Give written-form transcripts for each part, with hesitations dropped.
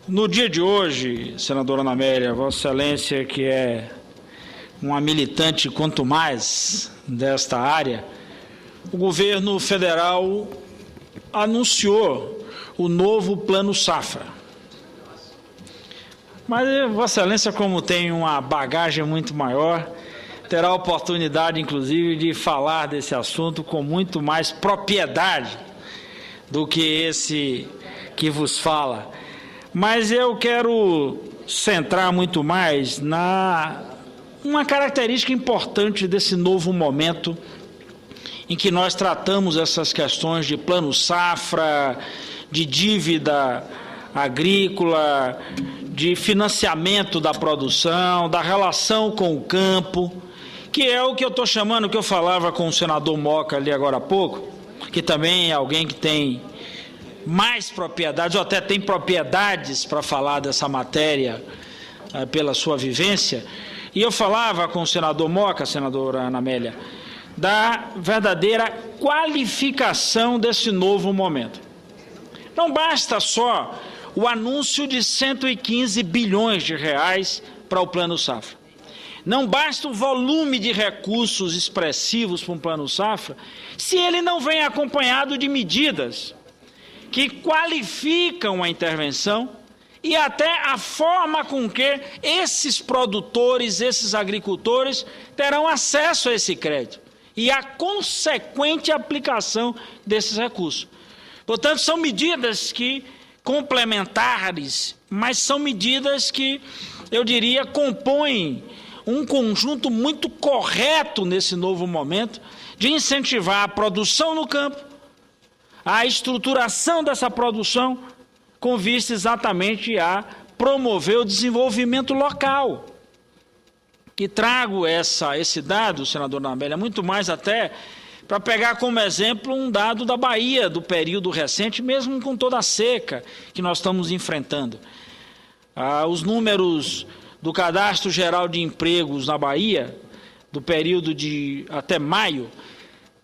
No dia de hoje, senadora Ana Amélia, Vossa Excelência, que é uma militante quanto mais desta área, o governo federal anunciou o novo Plano Safra. Mas Vossa Excelência, como tem uma bagagem muito maior, terá a oportunidade, inclusive, de falar desse assunto com muito mais propriedade do que esse que vos fala. Mas eu quero centrar muito mais uma característica importante desse novo momento em que nós tratamos essas questões de plano safra, de dívida agrícola, de financiamento da produção, da relação com o campo, que é o que eu estou chamando, que eu falava com o senador Moca ali agora há pouco, que também é alguém que tem mais propriedades, ou até tem propriedades para falar dessa matéria pela sua vivência. E eu falava com o senador Moca, senadora Ana Amélia, da verdadeira qualificação desse novo momento. Não basta só o anúncio de 115 bilhões de reais para o Plano Safra. Não basta o volume de recursos expressivos para um Plano Safra, se ele não vem acompanhado de medidas que qualificam a intervenção e até a forma com que esses produtores, esses agricultores terão acesso a esse crédito e a consequente aplicação desses recursos. Portanto, são medidas que complementares, mas são medidas que, eu diria, compõem um conjunto muito correto nesse novo momento de incentivar a produção no campo, a estruturação dessa produção com vista exatamente a promover o desenvolvimento local. E trago esse dado, senador Ana Amélia, muito mais até para pegar como exemplo um dado da Bahia, do período recente, mesmo com toda a seca que nós estamos enfrentando. Os números do Cadastro Geral de Empregos na Bahia, do período de até maio,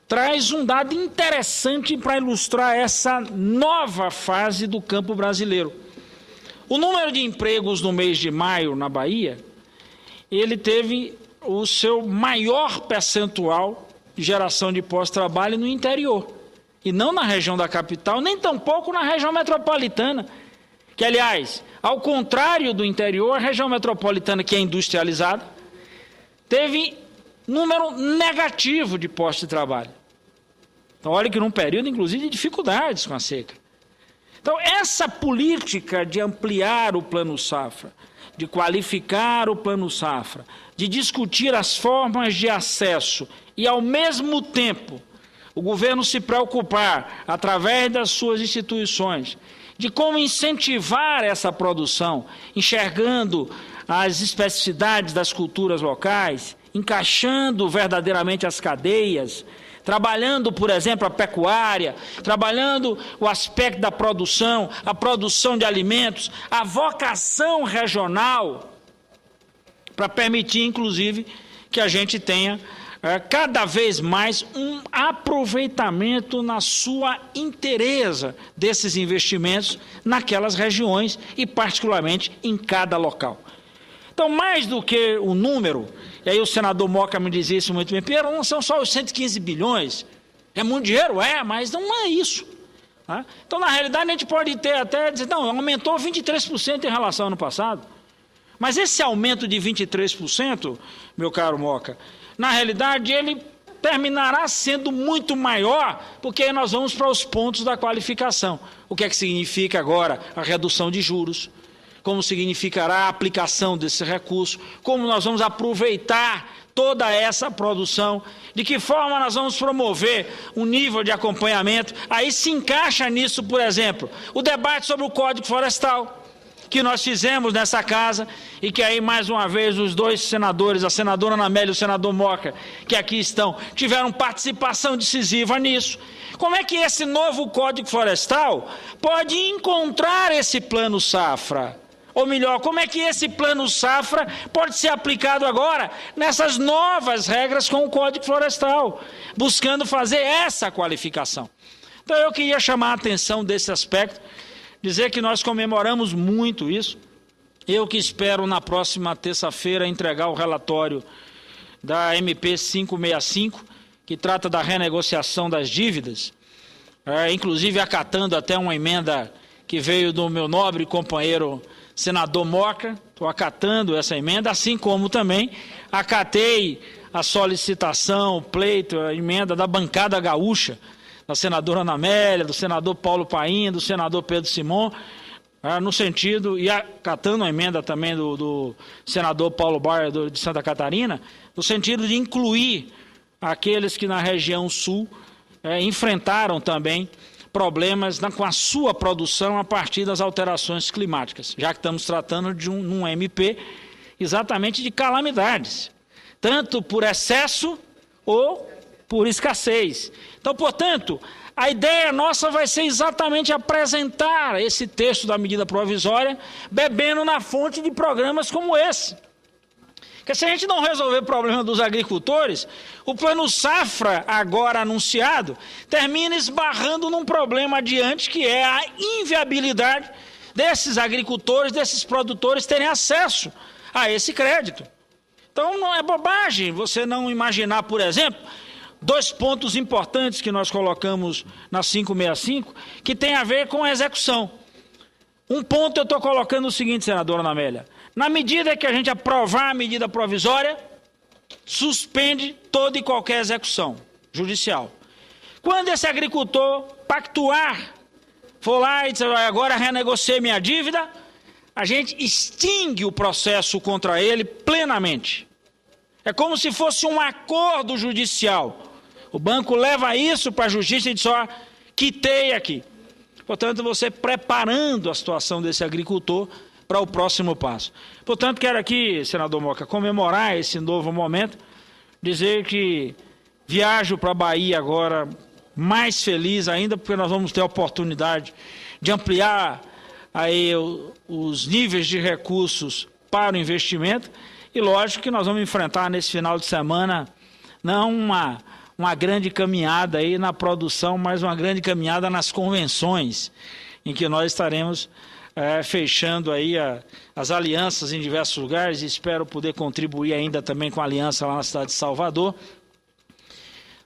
traz um dado interessante para ilustrar essa nova fase do campo brasileiro. O número de empregos no mês de maio na Bahia, ele teve o seu maior percentual de geração de pós-trabalho no interior, e não na região da capital, nem tampouco na região metropolitana, que, aliás, ao contrário do interior, a região metropolitana, que é industrializada, teve número negativo de postos de trabalho. Então, olha que num período, inclusive, de dificuldades com a seca. Então, essa política de ampliar o Plano Safra, de qualificar o Plano Safra, de discutir as formas de acesso e, ao mesmo tempo, o governo se preocupar, através das suas instituições, de como incentivar essa produção, enxergando as especificidades das culturas locais, encaixando verdadeiramente as cadeias, trabalhando, por exemplo, a pecuária, trabalhando o aspecto da produção, a produção de alimentos, a vocação regional, para permitir, inclusive, que a gente tenha cada vez mais um aproveitamento na sua inteireza desses investimentos naquelas regiões e, particularmente, em cada local. Então, mais do que o número, e aí o senador Moca me dizia isso muito bem, Pedro, não são só os 115 bilhões, é muito dinheiro, mas não é isso. Tá? Então, na realidade, a gente pode ter até dizer, não, aumentou 23% em relação ao ano passado. Mas esse aumento de 23%, meu caro Moca, na realidade, ele terminará sendo muito maior, porque aí nós vamos para os pontos da qualificação. O que é que significa agora a redução de juros? Como significará a aplicação desse recurso? Como nós vamos aproveitar toda essa produção? De que forma nós vamos promover um nível de acompanhamento? Aí se encaixa nisso, por exemplo, o debate sobre o Código Florestal, que nós fizemos nessa casa, e que aí, mais uma vez, os dois senadores, a senadora Ana Amélia e o senador Moca, que aqui estão, tiveram participação decisiva nisso. Como é que esse novo Código Florestal pode encontrar esse Plano Safra? Ou melhor, como é que esse Plano Safra pode ser aplicado agora nessas novas regras com o Código Florestal, buscando fazer essa qualificação? Então, eu queria chamar a atenção desse aspecto, dizer que nós comemoramos muito isso. Eu que espero na próxima terça-feira entregar o relatório da MP 565, que trata da renegociação das dívidas, inclusive acatando até uma emenda que veio do meu nobre companheiro senador Moca. Estou acatando essa emenda, assim como também acatei a solicitação, o pleito, a emenda da bancada gaúcha, da senadora Ana Amélia, do senador Paulo Paim, do senador Pedro Simon, no sentido, e acatando a emenda também do senador Paulo Baia de Santa Catarina, no sentido de incluir aqueles que na região sul enfrentaram também problemas com a sua produção a partir das alterações climáticas, já que estamos tratando de um MP exatamente de calamidades, tanto por excesso ou por escassez. Então, portanto, a ideia nossa vai ser exatamente apresentar esse texto da medida provisória bebendo na fonte de programas como esse. Porque se a gente não resolver o problema dos agricultores, o plano safra, agora anunciado, termina esbarrando num problema adiante, que é a inviabilidade desses agricultores, desses produtores terem acesso a esse crédito. Então não é bobagem você não imaginar, por exemplo, 2 pontos importantes que nós colocamos na 565, que tem a ver com a execução. Um ponto eu estou colocando o seguinte, senadora Ana Amélia: na medida que a gente aprovar a medida provisória, suspende toda e qualquer execução judicial. Quando esse agricultor pactuar, for lá e dizer, agora renegociei minha dívida, a gente extingue o processo contra ele plenamente. É como se fosse um acordo judicial. O banco leva isso para a justiça e diz, ó, quitei aqui. Portanto, você preparando a situação desse agricultor para o próximo passo. Portanto, quero aqui, senador Moca, comemorar esse novo momento, dizer que viajo para a Bahia agora mais feliz ainda, porque nós vamos ter a oportunidade de ampliar aí os níveis de recursos para o investimento, e lógico que nós vamos enfrentar nesse final de semana não uma grande caminhada aí na produção, mas uma grande caminhada nas convenções, em que nós estaremos fechando aí as alianças em diversos lugares, e espero poder contribuir ainda também com a aliança lá na cidade de Salvador,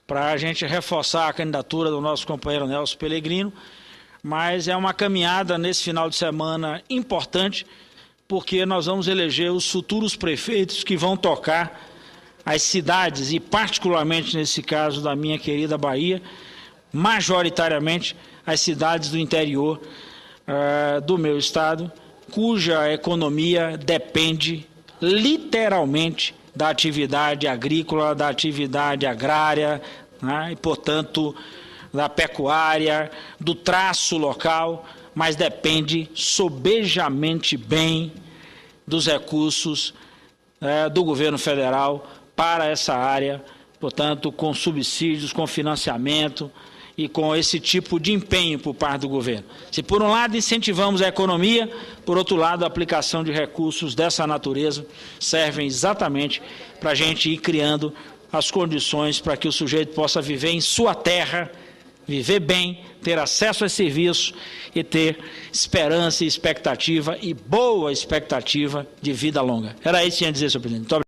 para a gente reforçar a candidatura do nosso companheiro Nelson Pellegrino. Mas é uma caminhada nesse final de semana importante, porque nós vamos eleger os futuros prefeitos que vão tocar as cidades, e particularmente nesse caso da minha querida Bahia, majoritariamente as cidades do interior do meu estado, cuja economia depende literalmente da atividade agrícola, da atividade agrária, né, e, portanto, da pecuária, do traço local, mas depende sobejamente bem dos recursos do governo federal para essa área, portanto, com subsídios, com financiamento e com esse tipo de empenho por parte do governo. Se por um lado incentivamos a economia, por outro lado a aplicação de recursos dessa natureza servem exatamente para a gente ir criando as condições para que o sujeito possa viver em sua terra, viver bem, ter acesso a serviços e ter esperança e expectativa, e boa expectativa de vida longa. Era isso que eu tinha a dizer, senhor presidente. Muito obrigado.